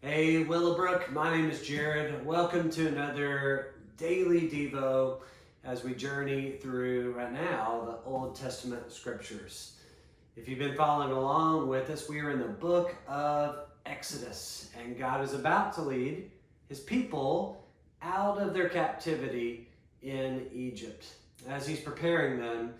Hey Willowbrook, my name is Jared. Welcome to another daily Devo as we journey through right now the Old Testament scriptures. If you've been following along with us, we are in the book of Exodus, and God is about to lead his people out of their captivity in Egypt. As he's preparing them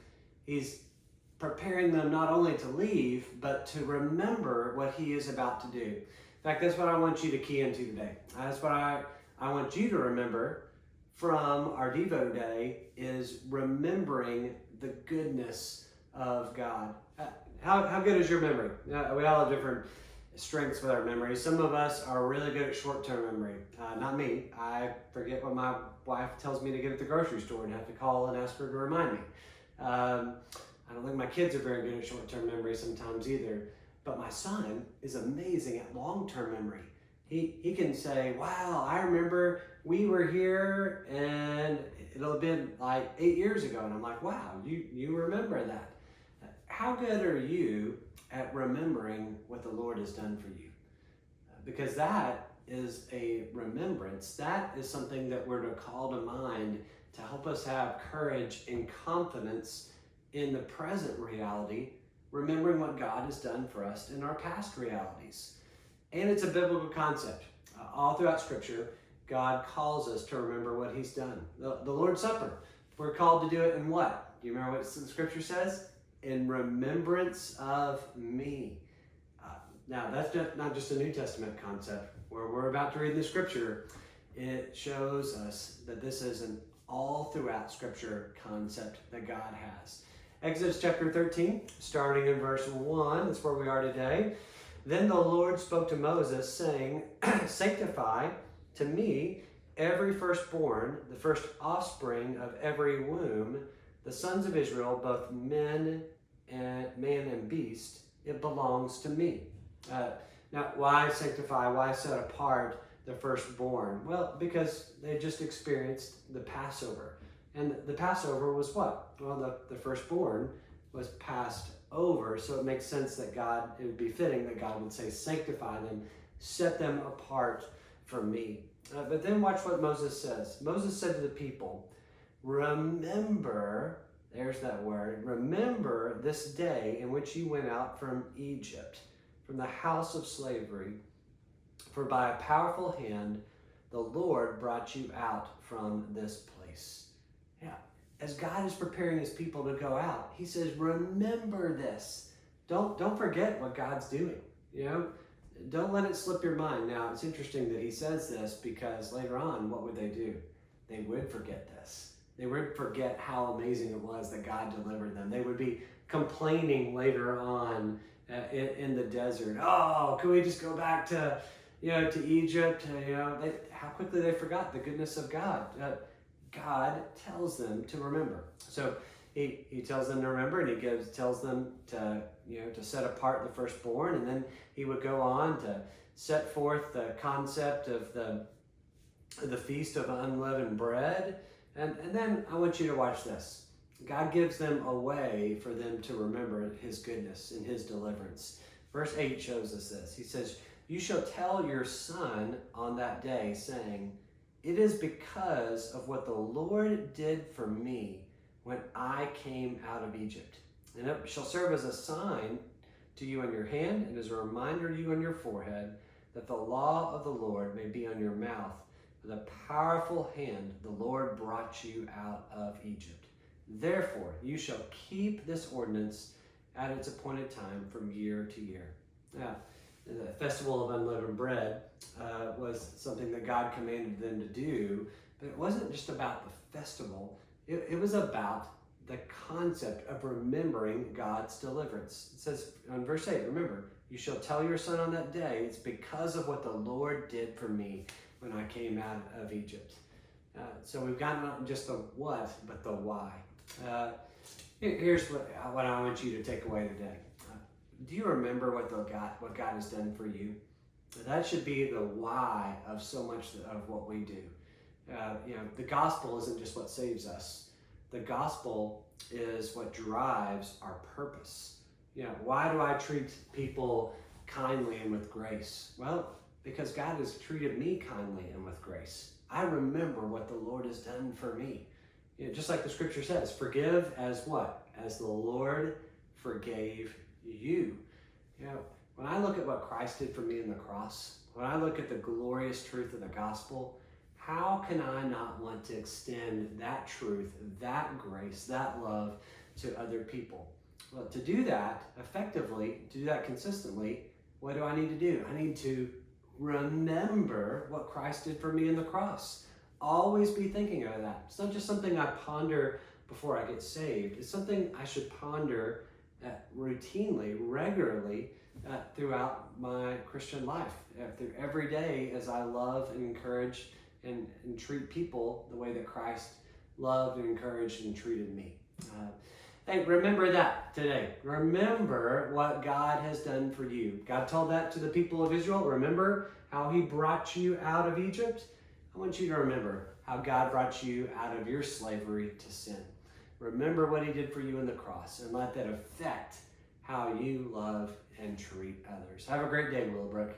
not only to leave, but to remember what he is about to do. In fact, that's what I want you to key into today. That's what I want you to remember from our Devo Day is remembering the goodness of God. How good is your memory? We all have different strengths with our memory. Some of us are really good at short-term memory. Not me. I forget what my wife tells me to get at the grocery store and have to call and ask her to remind me. I don't think my kids are very good at short-term memory sometimes either. But my son is amazing at long-term memory. He can say, wow, I remember we were here and it'll have been like 8 years ago. And I'm like, wow, you remember that. How good are you at remembering what the Lord has done for you? Because that is a remembrance. That is something that we're to call to mind to help us have courage and confidence in the present reality, remembering what God has done for us in our past realities. And it's a biblical concept. All throughout Scripture, God calls us to remember what he's done. The Lord's Supper, we're called to do it in what? Do you remember what the Scripture says? In remembrance of me. Now, that's not just a New Testament concept. Where we're about to read in the Scripture, it shows us that this is an all throughout Scripture concept that God has. Exodus chapter 13, starting in verse 1, that's where we are today. Then the Lord spoke to Moses, saying, sanctify to me every firstborn, the first offspring of every womb, the sons of Israel, both man and beast, it belongs to me. Now, why sanctify? Why set apart the firstborn? Well, because they just experienced the Passover. And the Passover was what? Well, the firstborn was passed over, so it makes sense that it would be fitting that God would say, sanctify them, set them apart from me. But then watch what Moses says. Moses said to the people, remember, there's that word, remember this day in which you went out from Egypt, from the house of slavery, for by a powerful hand the Lord brought you out from this place. Yeah, as God is preparing his people to go out, he says, remember this. Don't forget what God's doing. Don't let it slip your mind. Now, it's interesting that he says this because later on, what would they do? They would forget this. They would forget how amazing it was that God delivered them. They would be complaining later on in the desert. Oh, can we just go back to Egypt? How quickly they forgot the goodness of God. God tells them to remember. So he tells them to remember, and he tells them to set apart the firstborn, and then he would go on to set forth the concept of the feast of unleavened bread. And then I want you to watch this. God gives them a way for them to remember his goodness and his deliverance. Verse 8 shows us this. He says, you shall tell your son on that day, saying, it is because of what the Lord did for me when I came out of Egypt. And it shall serve as a sign to you on your hand and as a reminder to you on your forehead, that the law of the Lord may be on your mouth. With a powerful hand the Lord brought you out of Egypt. Therefore you shall keep this ordinance at its appointed time from year to year. Now, the festival of unleavened bread was something that God commanded them to do, but it wasn't just about the festival. It was about the concept of remembering God's deliverance. It says on verse 8, remember, you shall tell your son on that day, it's because of what the Lord did for me when I came out of Egypt. So we've got not just the what, but the why. Here's what I want you to take away today. Do you remember what God has done for you? That should be the why of so much of what we do. The gospel isn't just what saves us. The gospel is what drives our purpose. Why do I treat people kindly and with grace? Well, because God has treated me kindly and with grace. I remember what the Lord has done for me. Just like the scripture says, forgive as what? As the Lord forgave you. When I look at what Christ did for me in the cross, when I look at the glorious truth of the gospel, how can I not want to extend that truth, that grace, that love to other people? Well, to do that effectively, to do that consistently, what do I need to do? I need to remember what Christ did for me in the cross. Always be thinking of that. It's not just something I ponder before I get saved. It's something I should ponder routinely, regularly, throughout my Christian life. Through every day as I love and encourage and treat people the way that Christ loved and encouraged and treated me. Hey, remember that today. Remember what God has done for you. God told that to the people of Israel. Remember how he brought you out of Egypt? I want you to remember how God brought you out of your slavery to sin. Remember what he did for you in the cross, and let that affect how you love and treat others. Have a great day, Willowbrook.